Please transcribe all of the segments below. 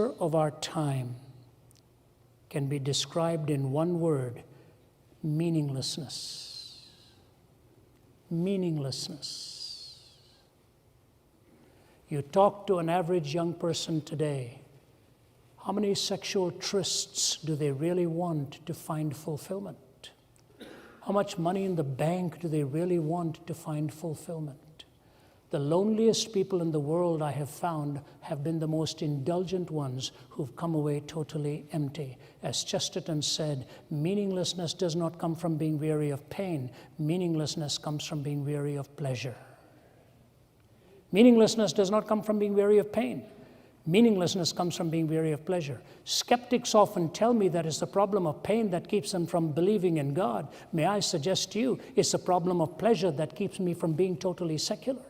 of our time can be described in one word: meaninglessness. Meaninglessness. You talk to an average young person today, how many sexual trysts do they really want to find fulfillment? How much money in the bank do they really want to find fulfillment? The loneliest people in the world I have found have been the most indulgent ones who've come away totally empty. As Chesterton said, meaninglessness does not come from being weary of pain. Meaninglessness comes from being weary of pleasure. Meaninglessness does not come from being weary of pain. Meaninglessness comes from being weary of pleasure. Skeptics often tell me that it's the problem of pain that keeps them from believing in God. May I suggest to you, it's the problem of pleasure that keeps me from being totally secular.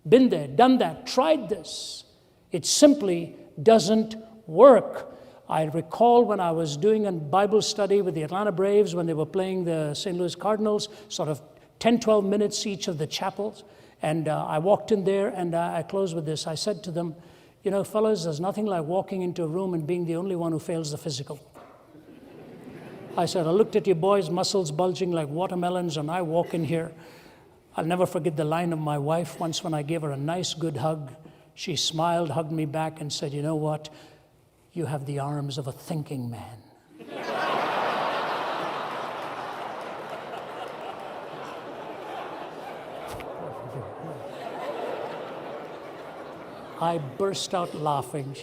Been there, done that, tried this. It simply doesn't work. I recall when I was doing a Bible study with the Atlanta Braves when they were playing the St. Louis Cardinals, sort of 10, 12 minutes each of the chapels. And I walked in there and I closed with this. I said to them, you know, fellas, there's nothing like walking into a room and being the only one who fails the physical. I said, I looked at you boys, muscles bulging like watermelons, and I walk in here. I'll never forget the line of my wife once when I gave her a nice, good hug. She smiled, hugged me back, and said, you know what? You have the arms of a thinking man. I burst out laughing.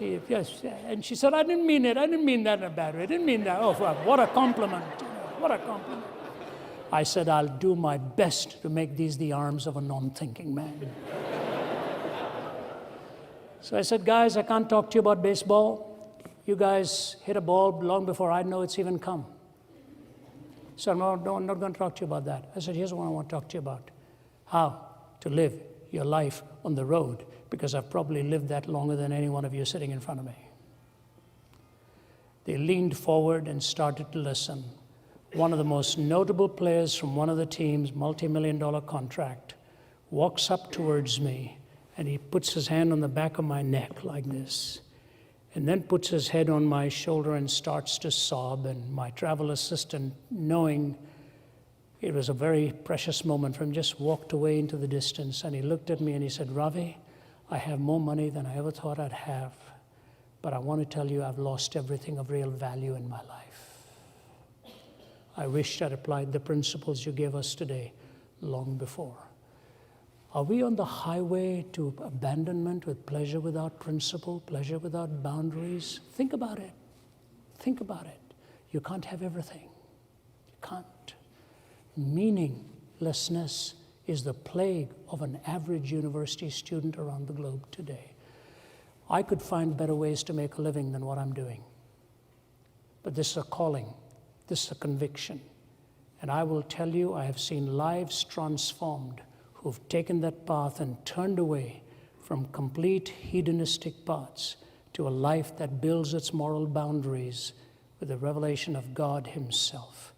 And she said, I didn't mean it. I didn't mean that in a bad way. I didn't mean that. Oh, what a compliment. What a compliment. I said, I'll do my best to make these the arms of a non-thinking man. So I said, guys, I can't talk to you about baseball. You guys hit a ball long before I know it's even come. So I'm not going to talk to you about that. I said, here's what I want to talk to you about. How to live your life on the road, because I've probably lived that longer than any one of you sitting in front of me. They leaned forward and started to listen. One of the most notable players from one of the teams, multi-million-dollar contract, walks up towards me and he puts his hand on the back of my neck like this, and then puts his head on my shoulder and starts to sob. And my travel assistant, knowing it was a very precious moment for him, just walked away into the distance, and he looked at me and he said, Ravi, I have more money than I ever thought I'd have, but I want to tell you I've lost everything of real value in my life. I wished I'd applied the principles you gave us today long before. Are we on the highway to abandonment with pleasure without principle, pleasure without boundaries? Think about it. Think about it. You can't have everything. You can't. Meaninglessness is the plague of an average university student around the globe today. I could find better ways to make a living than what I'm doing. But this is a calling. This is a conviction. And I will tell you, I have seen lives transformed who've taken that path and turned away from complete hedonistic paths to a life that builds its moral boundaries with the revelation of God Himself.